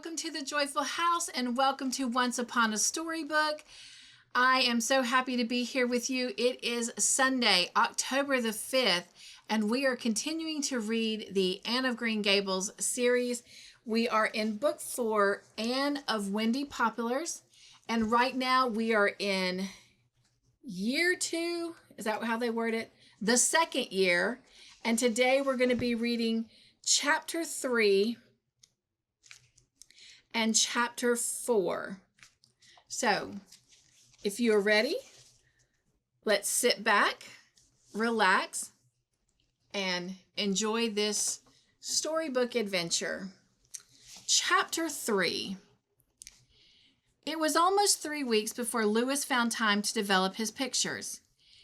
welcome to the Joyful House and welcome to Once Upon a Storybook. I am so happy to be here with you. It is Sunday, October the 5th, and we are continuing to read the Anne of Green Gables series. We are in book 4, Anne of Windy Poplars, and right now we are in year 2. Is that how they word it? The second year, and today we're going to be reading chapter 3 and chapter 4. So, if you are ready, let's sit back, relax, and enjoy this storybook adventure. Chapter 3. It was almost 3 weeks before Lewis found time to develop his pictures.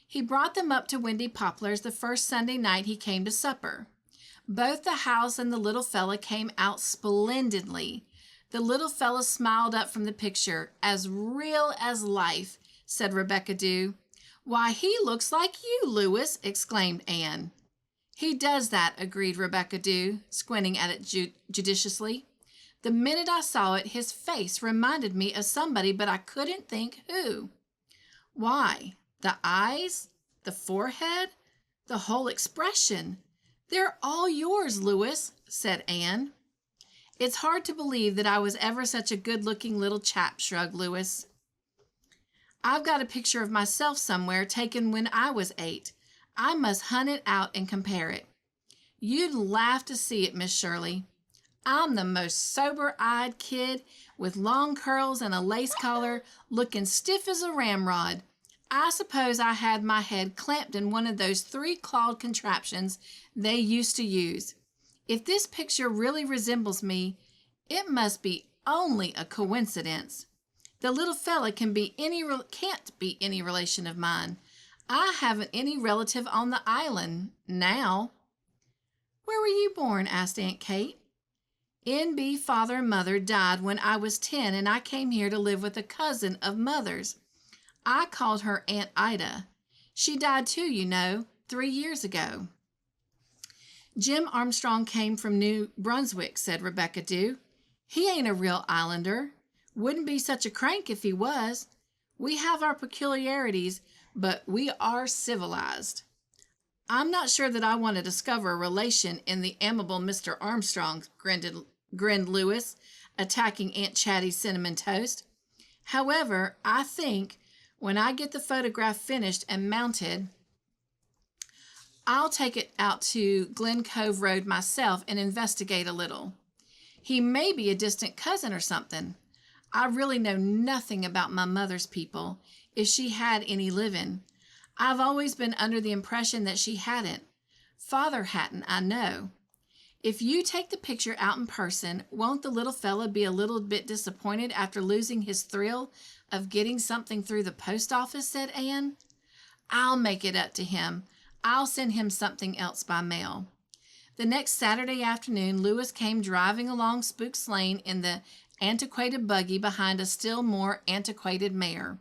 He brought them up to Windy Poplars the first Sunday night he came to supper. Both the house and the little fella came out splendidly. The little fella smiled up from the picture. "As real as life," said Rebecca Dew. "Why, he looks like you, Lewis," exclaimed Anne. "He does that," agreed Rebecca Dew, squinting at it judiciously. "The minute I saw it, his face reminded me of somebody, but I couldn't think who." "Why, the eyes, the forehead, the whole expression. They're all yours, Lewis," said Anne. "It's hard to believe that I was ever such a good-looking little chap," shrugged Lewis. "I've got a picture of myself somewhere taken when I was 8. I must hunt it out and compare it. You'd laugh to see it, Miss Shirley. I'm the most sober-eyed kid with long curls and a lace collar, looking stiff as a ramrod. I suppose I had my head clamped in one of those 3-clawed contraptions they used to use. If this picture really resembles me, it must be only a coincidence. The little fella can't be any relation of mine. I haven't any relative on the island now." "Where were you born?" asked Aunt Kate. "N.B. father and mother died when I was 10, and I came here to live with a cousin of mother's. I called her Aunt Ida. She died too, you know, 3 years ago." "Jim Armstrong came from New Brunswick," said Rebecca Dew. "He ain't a real islander. Wouldn't be such a crank if he was. We have our peculiarities, but we are civilized." "I'm not sure that I want to discover a relation in the amiable Mr. Armstrong," grinned Lewis, attacking Aunt Chatty's cinnamon toast. "However, I think, when I get the photograph finished and mounted, I'll take it out to Glen Cove Road myself and investigate a little. He may be a distant cousin or something. I really know nothing about my mother's people, if she had any living. I've always been under the impression that she hadn't. Father hadn't, I know. If you take the picture out in person, won't the little fella be a little bit disappointed after losing his thrill of getting something through the post office?" said Anne. "I'll make it up to him. I'll send him something else by mail." The next Saturday afternoon, Lewis came driving along Spook's Lane in the antiquated buggy behind a still more antiquated mare.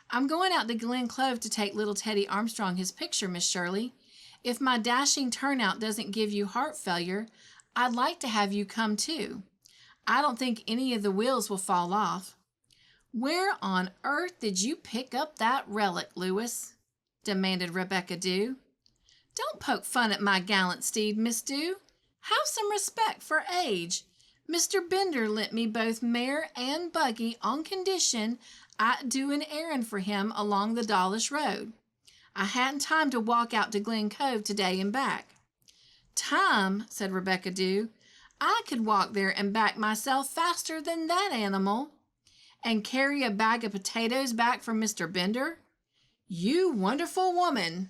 "I'm going out to Glen Cove to take little Teddy Armstrong his picture, Miss Shirley. If my dashing turnout doesn't give you heart failure, I'd like to have you come too. I don't think any of the wheels will fall off." "Where on earth did you pick up that relic, Lewis?" demanded Rebecca Dew. "Don't poke fun at my gallant steed, Miss Dew. Have some respect for age. Mr. Bender lent me both mare and buggy on condition I'd do an errand for him along the Dawlish Road. I hadn't time to walk out to Glen Cove today and back." "Time?" said Rebecca Dew. "I could walk there and back myself faster than that animal." "And carry a bag of potatoes back for Mr. Bender? You wonderful woman!"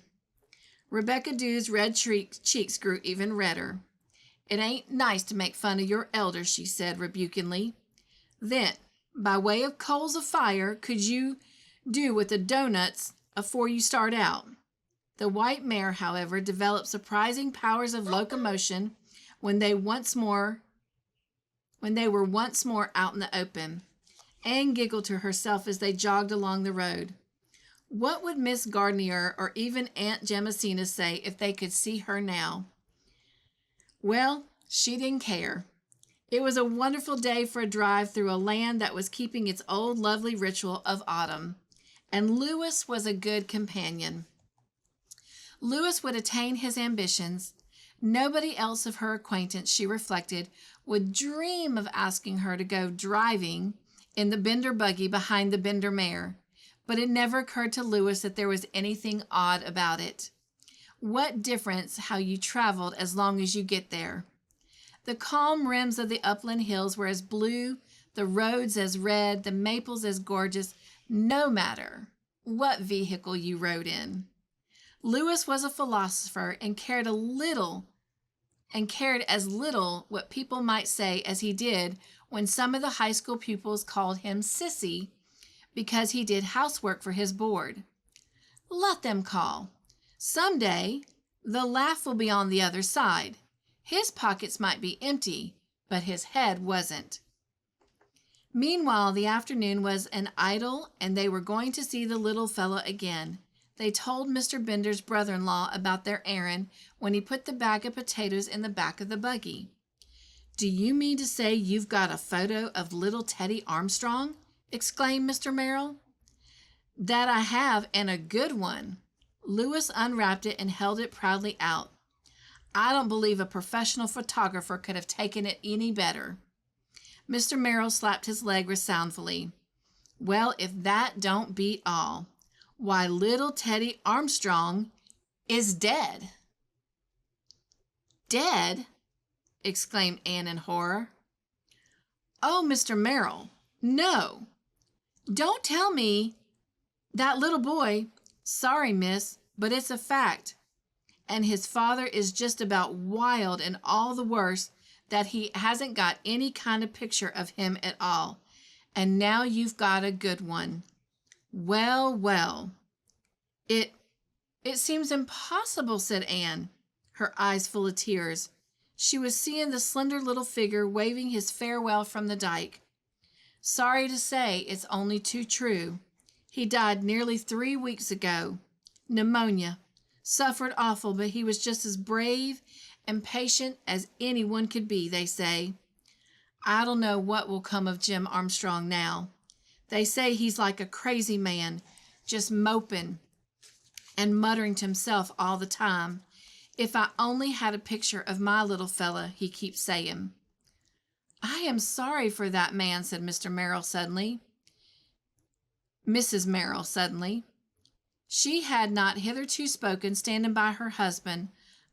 Rebecca Dew's red cheeks grew even redder. "It ain't nice to make fun of your elders," she said rebukingly. "Then, by way of coals of fire, could you do with the doughnuts afore you start out?" The white mare, however, developed surprising powers of locomotion when they were once more out in the open. Anne giggled to herself as they jogged along the road. What would Miss Gardner or even Aunt Jemima say if they could see her now? Well, she didn't care. It was a wonderful day for a drive through a land that was keeping its old lovely ritual of autumn, and Lewis was a good companion. Lewis would attain his ambitions. Nobody else of her acquaintance, she reflected, would dream of asking her to go driving in the Bender buggy behind the Bender mare, but it never occurred to Lewis that there was anything odd about it. What difference how you traveled as long as you get there? The calm rims of the upland hills were as blue, the roads as red, the maples as gorgeous, no matter what vehicle you rode in. Lewis was a philosopher and cared as little what people might say as he did when some of the high school pupils called him sissy because he did housework for his board. Let them call. Someday, the laugh will be on the other side. His pockets might be empty, but his head wasn't. Meanwhile, the afternoon was an idyll, and they were going to see the little fellow again. They told Mr. Bender's brother-in-law about their errand when he put the bag of potatoes in the back of the buggy. "Do you mean to say you've got a photo of little Teddy Armstrong?" exclaimed Mr. Merrill. "That I have, and a good one." Lewis unwrapped it and held it proudly out. "I don't believe a professional photographer could have taken it any better." Mr. Merrill slapped his leg resoundfully. "Well, if that don't beat all. Why, little Teddy Armstrong is dead." "Dead?" exclaimed Anne in horror. "Oh, Mr. Merrill, no. Don't tell me that little boy—" "Sorry, miss, but it's a fact. And his father is just about wild, and all the worse that he hasn't got any kind of picture of him at all. And now you've got a good one. Well, well." It seems impossible," said Anne, her eyes full of tears. She was seeing the slender little figure waving his farewell from the dike. "Sorry to say it's only too true. He died nearly 3 weeks ago. Pneumonia. Suffered awful, but he was just as brave and patient as anyone could be, they say. I don't know what will come of Jim Armstrong now. They say he's like a crazy man, just moping and muttering to himself all the time. If I only had a picture of my little fella, he keeps saying." "I am sorry for that man," said Mrs. Merrill suddenly. She had not hitherto spoken, standing by her husband,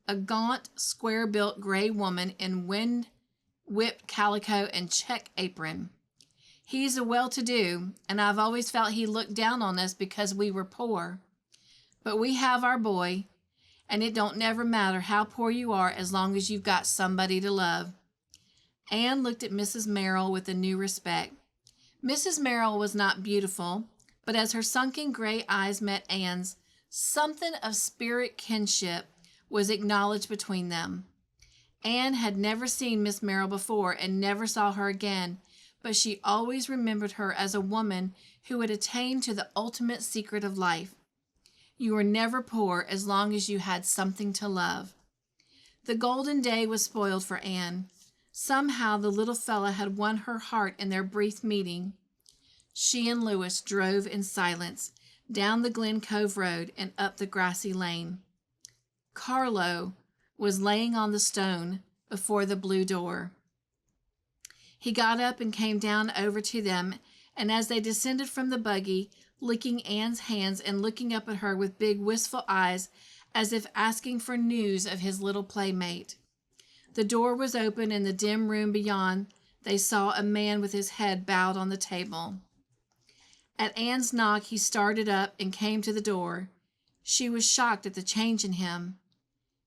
a gaunt, square-built gray woman in wind-whipped calico and check apron. "He's a well-to-do, and I've always felt he looked down on us because we were poor. But we have our boy, and it don't never matter how poor you are as long as you've got somebody to love." Anne looked at Mrs. Merrill with a new respect. Mrs. Merrill was not beautiful, but as her sunken gray eyes met Anne's, something of spirit kinship was acknowledged between them. Anne had never seen Miss Merrill before and never saw her again, but she always remembered her as a woman who had attained to the ultimate secret of life. You were never poor as long as you had something to love. The golden day was spoiled for Anne. Somehow the little fella had won her heart in their brief meeting. She and Lewis drove in silence down the Glen Cove Road and up the grassy lane. Carlo was laying on the stone before the blue door. He got up and came down over to them, and as they descended from the buggy, licking Anne's hands and looking up at her with big wistful eyes as if asking for news of his little playmate. The door was open. In the dim room beyond, they saw a man with his head bowed on the table. At Anne's knock, he started up and came to the door. She was shocked at the change in him.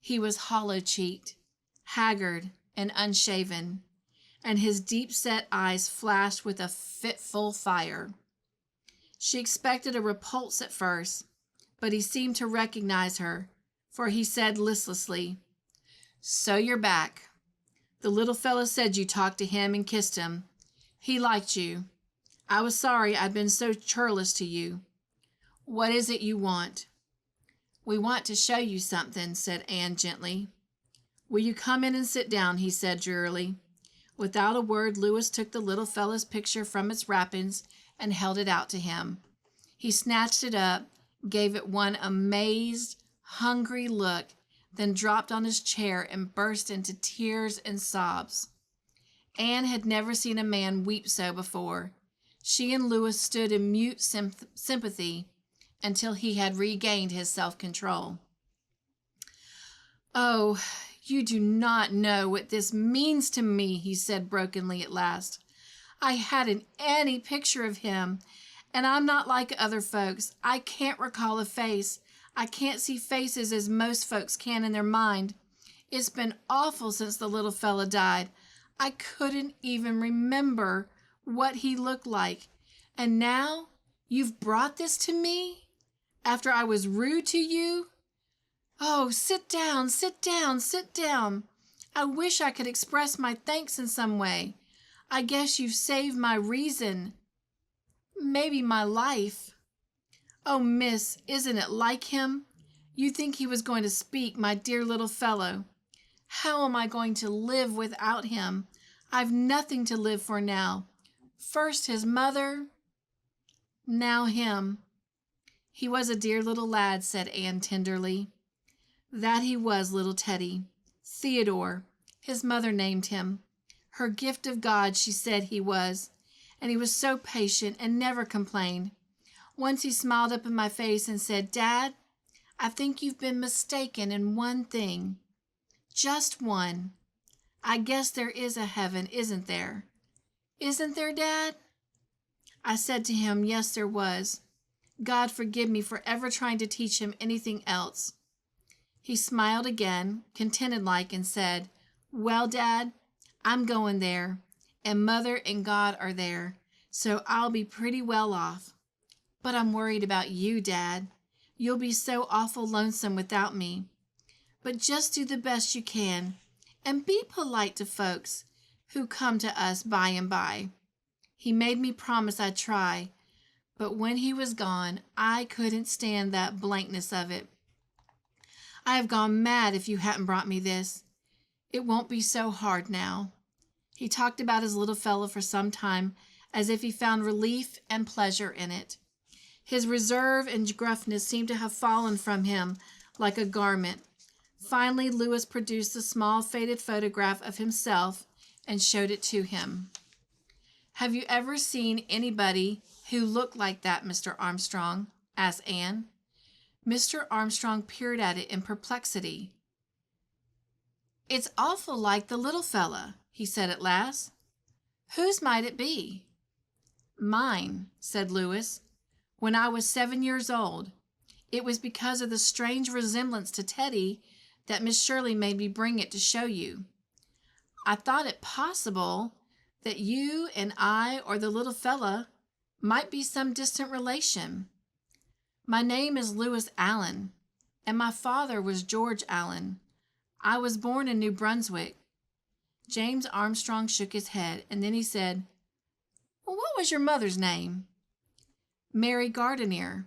He was hollow-cheeked, haggard, and unshaven, and his deep-set eyes flashed with a fitful fire. She expected a repulse at first, but he seemed to recognize her, for he said listlessly, "So you're back. The little fellow said you talked to him and kissed him. He liked you. I was sorry I'd been so churlish to you. What is it you want?" "We want to show you something," said Anne gently. "Will you come in and sit down?" he said drearily. Without a word, Louis took the little fellow's picture from its wrappings and held it out to him. He snatched it up, gave it one amazed, hungry look, then dropped on his chair and burst into tears and sobs. Anne had never seen a man weep so before. She and Louis stood in mute sympathy until he had regained his self-control. "Oh, you do not know what this means to me," he said brokenly at last. "I hadn't any picture of him, and I'm not like other folks. I can't recall a face. I can't see faces as most folks can in their mind. It's been awful since the little fella died. I couldn't even remember what he looked like. And now you've brought this to me after I was rude to you? Oh, sit down, sit down, sit down. I wish I could express my thanks in some way. I guess you've saved my reason, maybe my life. Oh, miss, isn't it like him? You think he was going to speak, my dear little fellow. How am I going to live without him? I've nothing to live for now. First his mother, now him." "He was a dear little lad," said Anne tenderly. "That he was, little Teddy. Theodore, his mother named him. Her gift of God, she said he was. And he was so patient and never complained. Once he smiled up in my face and said, 'Dad, I think you've been mistaken in one thing. Just one. I guess there is a heaven, isn't there? Isn't there, Dad?' I said to him, yes, there was. God forgive me for ever trying to teach him anything else. He smiled again, contented-like, and said, 'Well, Dad, I'm going there, and Mother and God are there, so I'll be pretty well off. But I'm worried about you, Dad. You'll be so awful lonesome without me. But just do the best you can, and be polite to folks who come to us by and by.' He made me promise I'd try, but when he was gone, I couldn't stand that blankness of it. I have gone mad if you hadn't brought me this. It won't be so hard now." He talked about his little fellow for some time, as if he found relief and pleasure in it. His reserve and gruffness seemed to have fallen from him like a garment. Finally, Louis produced a small faded photograph of himself and showed it to him. "Have you ever seen anybody who looked like that, Mr. Armstrong?" asked Anne. Mr. Armstrong peered at it in perplexity. "It's awful like the little fella," he said at last. "Whose might it be?" "Mine," said Louis. "When I was 7 years old. It was because of the strange resemblance to Teddy that Miss Shirley made me bring it to show you. I thought it possible that you and I or the little fella might be some distant relation. My name is Louis Allen, and my father was George Allen. I was born in New Brunswick." James Armstrong shook his head, and then he said, "Well, what was your mother's name?" "Mary Gardenier."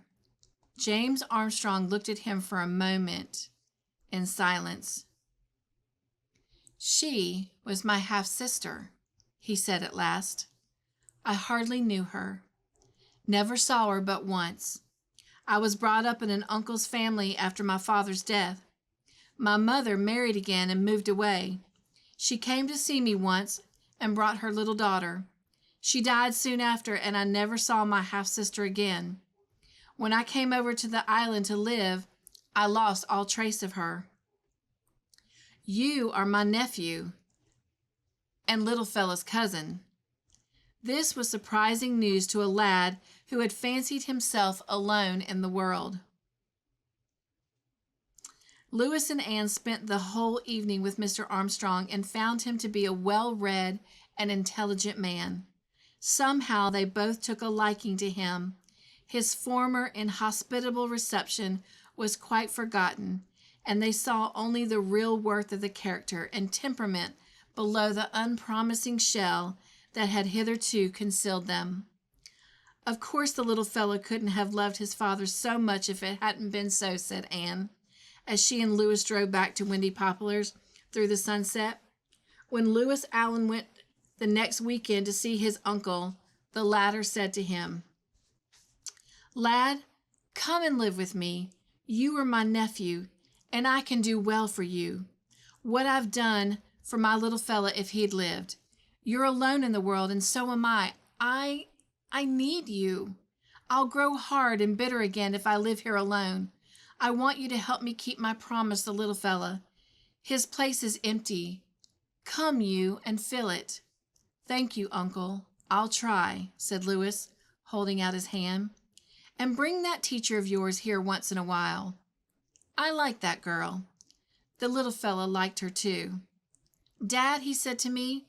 James Armstrong looked at him for a moment in silence. "She was my half-sister," he said at last. "I hardly knew her. Never saw her but once. I was brought up in an uncle's family after my father's death. My mother married again and moved away. She came to see me once and brought her little daughter. She died soon after, and I never saw my half-sister again. When I came over to the island to live, I lost all trace of her. You are my nephew and little fella's cousin." This was surprising news to a lad who had fancied himself alone in the world. Louis and Anne spent the whole evening with Mr. Armstrong and found him to be a well-read and intelligent man. Somehow they both took a liking to him. His former inhospitable reception was quite forgotten, and they saw only the real worth of the character and temperament below the unpromising shell that had hitherto concealed them. "Of course the little fellow couldn't have loved his father so much if it hadn't been so," said Anne, as she and Louis drove back to Windy Poplars through the sunset. When Louis Allen went the next weekend to see his uncle, the latter said to him, "Lad, come and live with me. You are my nephew, and I can do well for you. What I've done for my little fella if he'd lived. You're alone in the world, and so am I. I need you. I'll grow hard and bitter again if I live here alone. I want you to help me keep my promise to little fella. His place is empty. Come you and fill it." "Thank you, Uncle. I'll try," said Louis, holding out his hand. "And bring that teacher of yours here once in a while. I like that girl." The little fella liked her too. "Dad," he said to me,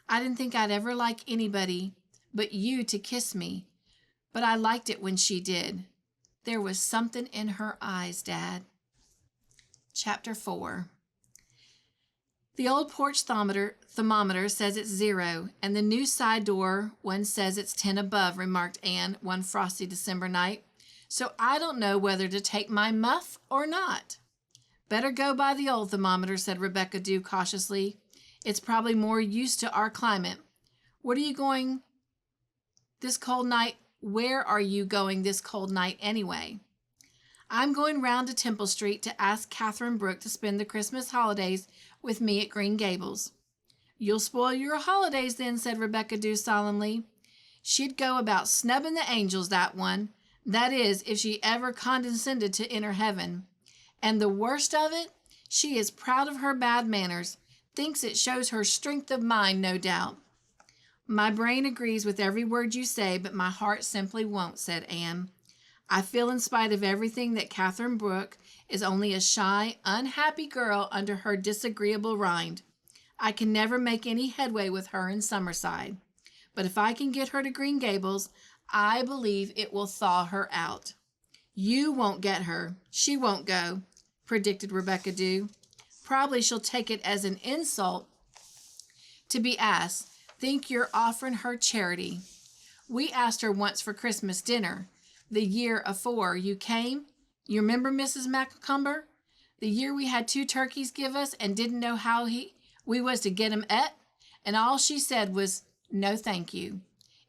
"I didn't think I'd ever like anybody but you to kiss me, but I liked it when she did. There was something in her eyes, Dad." Chapter 4. The old porch thermometer says it's 0, and the new side door one says it's 10 above, remarked Anne one frosty December night. "So I don't know whether to take my muff or not." "Better go by the old thermometer," said Rebecca Dew cautiously. "It's probably more used to our climate. Where are you going this cold night anyway?" "I'm going round to Temple Street to ask Catherine Brooke to spend the Christmas holidays with me at Green Gables." "You'll spoil your holidays then," said Rebecca Dew solemnly. "She'd go about snubbing the angels, that one. That is, if she ever condescended to enter heaven. And the worst of it, she is proud of her bad manners. Thinks it shows her strength of mind, no doubt." "My brain agrees with every word you say, but my heart simply won't," said Anne. "I feel in spite of everything that Catherine Brooke is only a shy, unhappy girl under her disagreeable rind. I can never make any headway with her in Summerside. But if I can get her to Green Gables, I believe it will thaw her out." "You won't get her. She won't go," predicted Rebecca Dew. "Probably she'll take it as an insult to be asked. Think you're offering her charity. We asked her once for Christmas dinner. The year afore you came. You remember, Mrs. Macomber? The year we had 2 turkeys give us and didn't know how we was to get 'em et, and all she said was, 'No, thank you.'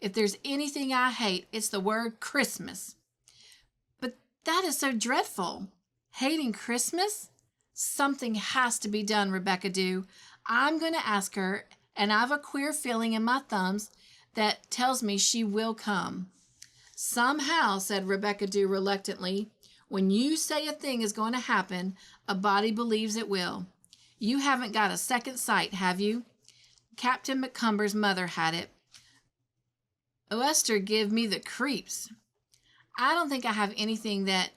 If there's anything I hate, it's the word Christmas." "But that is so dreadful. Hating Christmas? Something has to be done, Rebecca Dew. I'm going to ask her, and I've a queer feeling in my thumbs that tells me she will come." "Somehow," said Rebecca Dew reluctantly, "when you say a thing is going to happen, a body believes it will. You haven't got a second sight, have you? Captain Macomber's mother had it. Esther give me the creeps." "I don't think I have anything that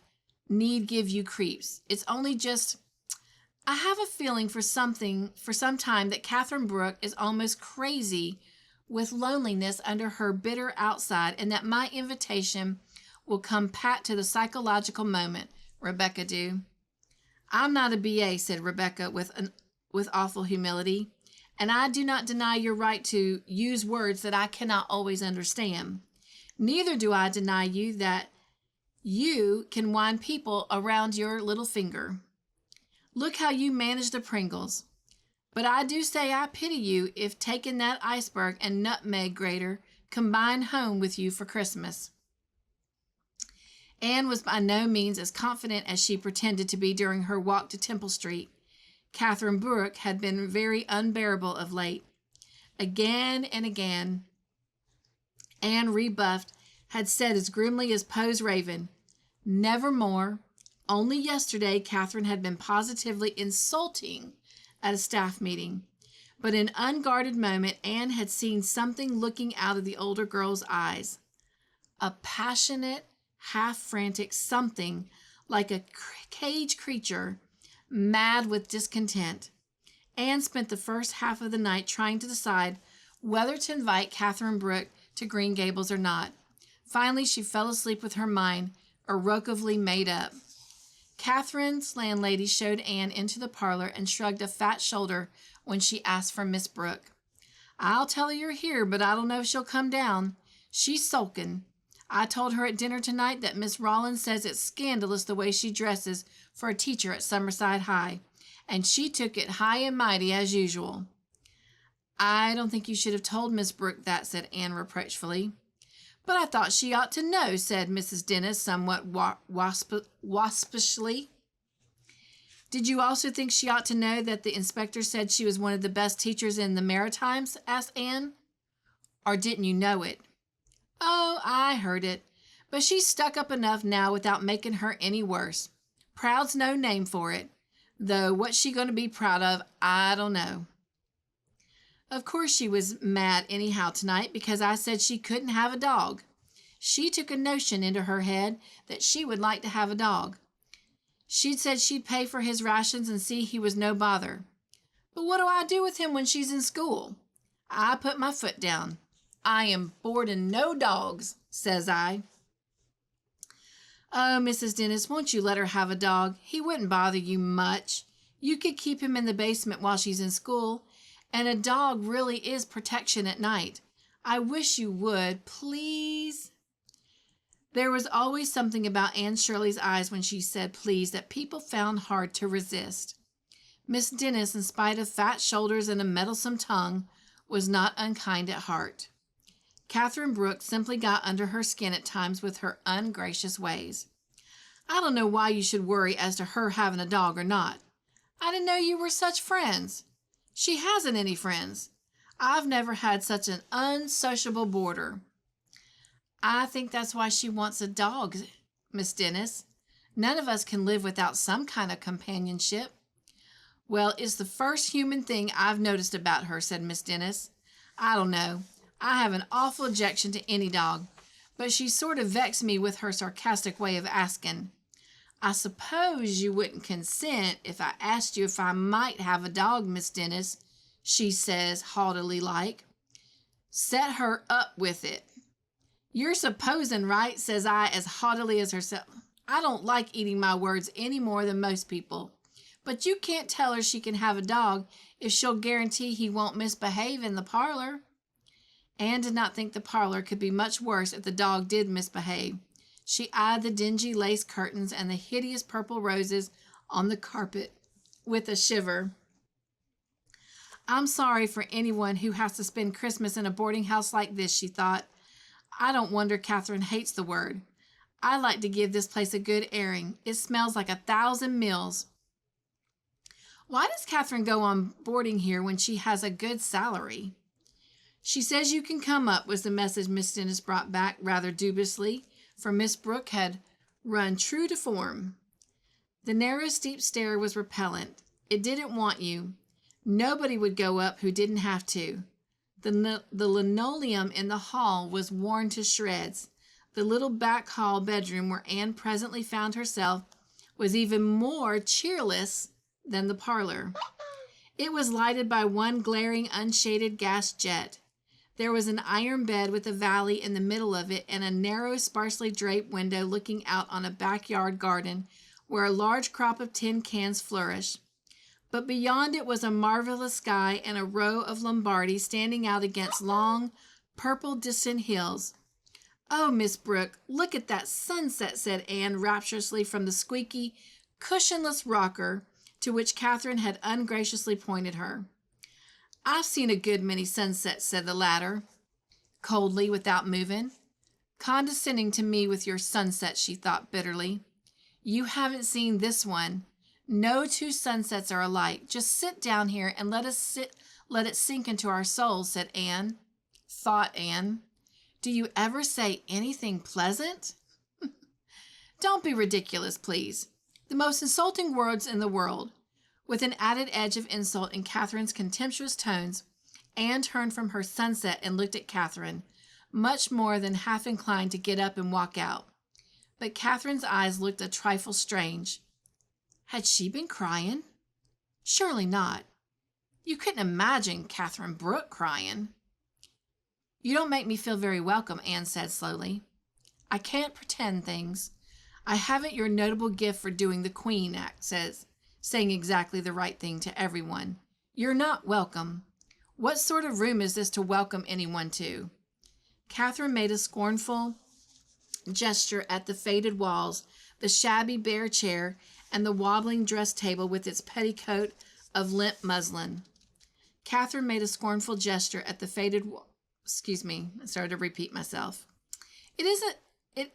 need give you creeps. It's only just, I have a feeling for some time that Catherine Brooke is almost crazy with loneliness under her bitter outside, and that my invitation will come pat to the psychological moment, Rebecca Dew." "I'm not a B.A.," said Rebecca with awful humility, "and I do not deny your right to use words that I cannot always understand. Neither do I deny you that you can wind people around your little finger. Look how you manage the Pringles. But I do say I pity you if taking that iceberg and nutmeg grater combine home with you for Christmas." Anne was by no means as confident as she pretended to be during her walk to Temple Street. Catherine Brooke had been very unbearable of late. Again and again, Anne, rebuffed, had said as grimly as Poe's Raven, "Nevermore." Only yesterday, Catherine had been positively insulting at a staff meeting. But in an unguarded moment, Anne had seen something looking out of the older girl's eyes. A passionate, half-frantic something like a caged creature, mad with discontent. Anne spent the first half of the night trying to decide whether to invite Catherine Brooke to Green Gables or not. Finally, she fell asleep with her mind irrevocably made up. Catherine's landlady showed Anne into the parlor and shrugged a fat shoulder when she asked for Miss Brooke. "I'll tell her you're here, but I don't know if she'll come down. She's sulking. I told her at dinner tonight that Miss Rollins says it's scandalous the way she dresses for a teacher at Summerside High, and she took it high and mighty as usual." I don't think you should have told Miss Brooke that, said Anne reproachfully. But I thought she ought to know, said Mrs. Dennis somewhat waspishly. Did you also think she ought to know that the inspector said she was one of the best teachers in the Maritimes? Asked Anne. Or didn't you know it? Oh, I heard it. But she's stuck up enough now without making her any worse. Proud's no name for it. Though what's she going to be proud of, I don't know. Of course she was mad anyhow tonight because I said she couldn't have a dog. She took a notion into her head that she would like to have a dog. She'd said she'd pay for his rations and see he was no bother. But what do I do with him when she's in school? I put my foot down. I am boarding no dogs, says I. Oh, Mrs. Dennis, won't you let her have a dog? He wouldn't bother you much. You could keep him in the basement while she's in school, and a dog really is protection at night. I wish you would, please. There was always something about Anne Shirley's eyes when she said please that people found hard to resist. Miss Dennis, in spite of fat shoulders and a meddlesome tongue, was not unkind at heart. Catherine Brooke simply got under her skin at times with her ungracious ways. I don't know why you should worry as to her having a dog or not. I didn't know you were such friends. She hasn't any friends. I've never had such an unsociable boarder. I think that's why she wants a dog, Miss Dennis. None of us can live without some kind of companionship. Well, it's the first human thing I've noticed about her, said Miss Dennis. I don't know. I have an awful objection to any dog, but she sort of vexed me with her sarcastic way of asking. I suppose you wouldn't consent if I asked you if I might have a dog, Miss Dennis, she says, haughtily like. Set her up with it. You're supposing right, says I, as haughtily as herself. I don't like eating my words any more than most people. But you can't tell her she can have a dog if she'll guarantee he won't misbehave in the parlor. Anne did not think the parlor could be much worse if the dog did misbehave. She eyed the dingy lace curtains and the hideous purple roses on the carpet with a shiver. I'm sorry for anyone who has to spend Christmas in a boarding house like this, she thought. I don't wonder Catherine hates the word. I like to give this place a good airing. It smells like 1,000 meals. Why does Catherine go on boarding here when she has a good salary? She says you can come up, was the message Miss Dennis brought back rather dubiously, for Miss Brooke had run true to form. The narrow, steep stair was repellent. It didn't want you. Nobody would go up who didn't have to. The linoleum in the hall was worn to shreds. The little back hall bedroom where Anne presently found herself was even more cheerless than the parlor. It was lighted by one glaring, unshaded gas jet. There was an iron bed with a valley in the middle of it and a narrow, sparsely draped window looking out on a backyard garden where a large crop of tin cans flourished. But beyond it was a marvelous sky and a row of Lombardies standing out against long, purple, distant hills. Oh, Miss Brooke, look at that sunset, said Anne rapturously from the squeaky, cushionless rocker to which Catherine had ungraciously pointed her. I've seen a good many sunsets, said the latter, coldly, without moving. Condescending to me with your sunset, she thought bitterly. You haven't seen this one. No two sunsets are alike. Just sit down here and let it sink into our souls, said Anne. Thought Anne. Do you ever say anything pleasant? Don't be ridiculous, please. The most insulting words in the world. With an added edge of insult in Catherine's contemptuous tones, Anne turned from her sunset and looked at Catherine, much more than half inclined to get up and walk out. But Catherine's eyes looked a trifle strange. Had she been crying? Surely not. You couldn't imagine Catherine Brooke crying. You don't make me feel very welcome, Anne said slowly. I can't pretend things. I haven't your notable gift for doing the Queen act, saying exactly the right thing to everyone. You're not welcome. What sort of room is this to welcome anyone to? Catherine made a scornful gesture at the faded walls, the shabby bare chair, and the wobbling dress table with its petticoat of limp muslin. Catherine made a scornful gesture at the faded wall. Excuse me, I started to repeat myself. It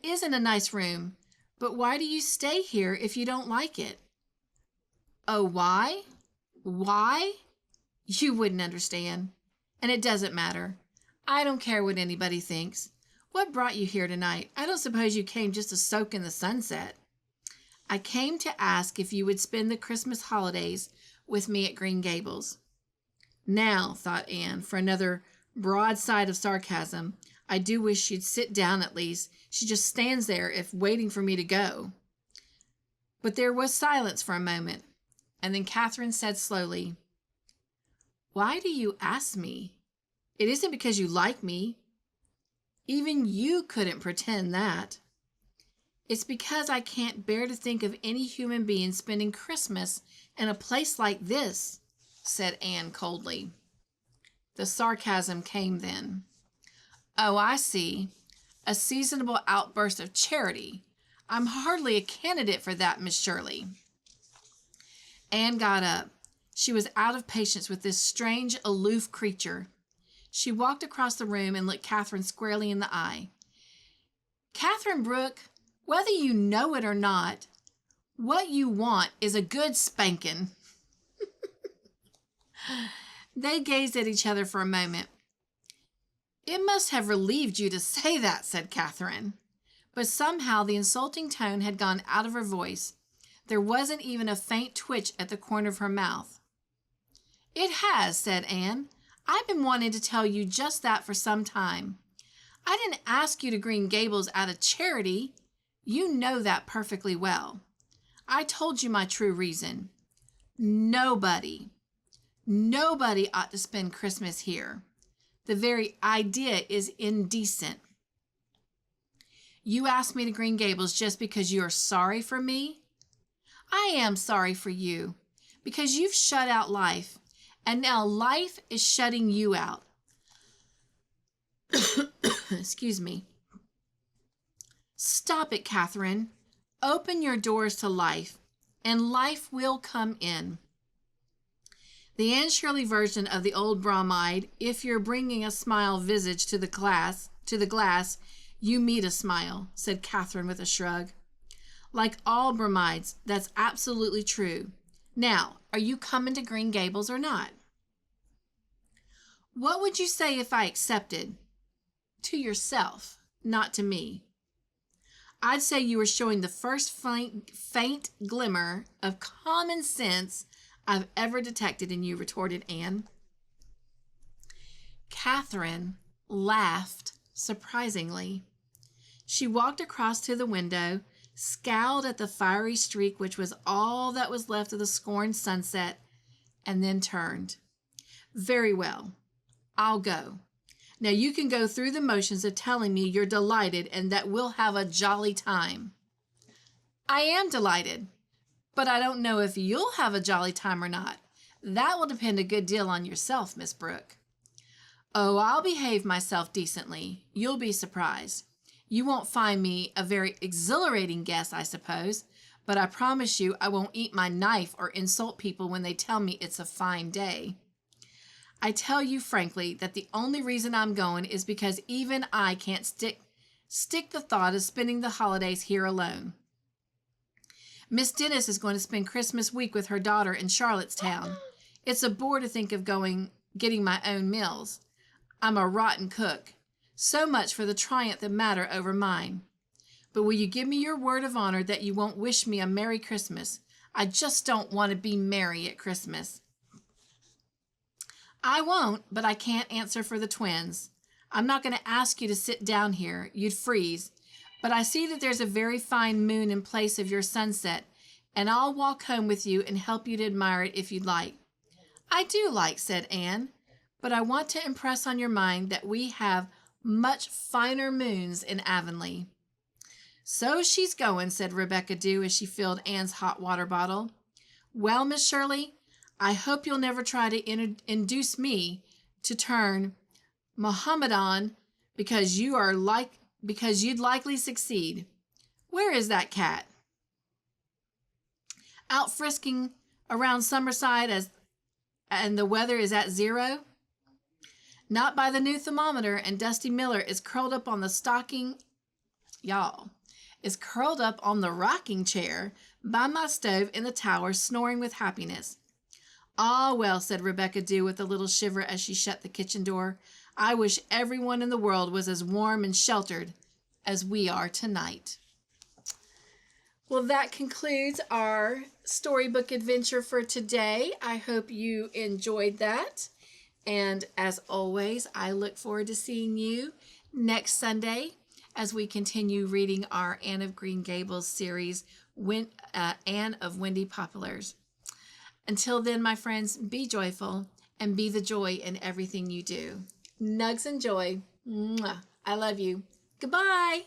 isn't a nice room, but why do you stay here if you don't like it? Oh, why? Why? You wouldn't understand. And it doesn't matter. I don't care what anybody thinks. What brought you here tonight? I don't suppose you came just to soak in the sunset. I came to ask if you would spend the Christmas holidays with me at Green Gables. Now, thought Anne, for another broadside of sarcasm, I do wish she'd sit down at least. She just stands there if waiting for me to go. But there was silence for a moment, and then Catherine said slowly, Why do you ask me? It isn't because you like me. Even you couldn't pretend that. It's because I can't bear to think of any human being spending Christmas in a place like this, said Anne coldly. The sarcasm came then. Oh, I see. A seasonable outburst of charity. I'm hardly a candidate for that, Miss Shirley. Anne got up. She was out of patience with this strange, aloof creature. She walked across the room and looked Catherine squarely in the eye. Catherine Brooke, whether you know it or not, what you want is a good spanking. They gazed at each other for a moment. It must have relieved you to say that, said Catherine. But somehow the insulting tone had gone out of her voice. There wasn't even a faint twitch at the corner of her mouth. It has, said Anne. I've been wanting to tell you just that for some time. I didn't ask you to Green Gables out of charity. You know that perfectly well. I told you my true reason. Nobody ought to spend Christmas here. The very idea is indecent. You asked me to Green Gables just because you are sorry for me? I am sorry for you, because you've shut out life, and now life is shutting you out. Excuse me. Stop it, Catherine. Open your doors to life, and life will come in. The Anne Shirley version of the old bromide, if you're bringing a smile visage to the glass, you meet a smile, said Catherine with a shrug. Like all bromides, that's absolutely true. Now, are you coming to Green Gables or not? What would you say if I accepted? To yourself, not to me. I'd say you were showing the first faint glimmer of common sense I've ever detected in you, retorted Anne. Catherine laughed surprisingly. She walked across to the window, scowled at the fiery streak which was all that was left of the scorned sunset, and then turned. Very well, I'll go. Now you can go through the motions of telling me you're delighted and that we'll have a jolly time. I am delighted, but I don't know if you'll have a jolly time or not. That will depend a good deal on yourself, Miss Brooke. Oh, I'll behave myself decently. You'll be surprised. You won't find me a very exhilarating guest, I suppose, but I promise you I won't eat my knife or insult people when they tell me it's a fine day. I tell you frankly that the only reason I'm going is because even I can't stick the thought of spending the holidays here alone. Miss Dennis is going to spend Christmas week with her daughter in Charlottetown. It's a bore to think of getting my own meals. I'm a rotten cook. So much for the triumph of matter over mine. But will you give me your word of honor that you won't wish me a Merry Christmas? I just don't want to be merry at Christmas. I won't, but I can't answer for the twins. I'm not going to ask you to sit down here. You'd freeze. But I see that there's a very fine moon in place of your sunset, and I'll walk home with you and help you to admire it if you'd like. I do like, said Anne, but I want to impress on your mind that we have much finer moons in Avonlea. So she's going, said Rebecca Dew as she filled Anne's hot water bottle. Well, Miss Shirley, I hope you'll never try to induce me to turn Mohammedan because you'd likely succeed. Where is that cat? Out frisking around Summerside and the weather is at 0? Not by the new thermometer, and Dusty Miller is curled up on the rocking chair by my stove in the tower, snoring with happiness. Ah, well, said Rebecca Dew with a little shiver as she shut the kitchen door. I wish everyone in the world was as warm and sheltered as we are tonight. Well, that concludes our storybook adventure for today. I hope you enjoyed that. And as always, I look forward to seeing you next Sunday as we continue reading our Anne of Green Gables series, Anne of Windy Poplars. Until then, my friends, be joyful and be the joy in everything you do. Nugs and joy. Mwah. I love you. Goodbye.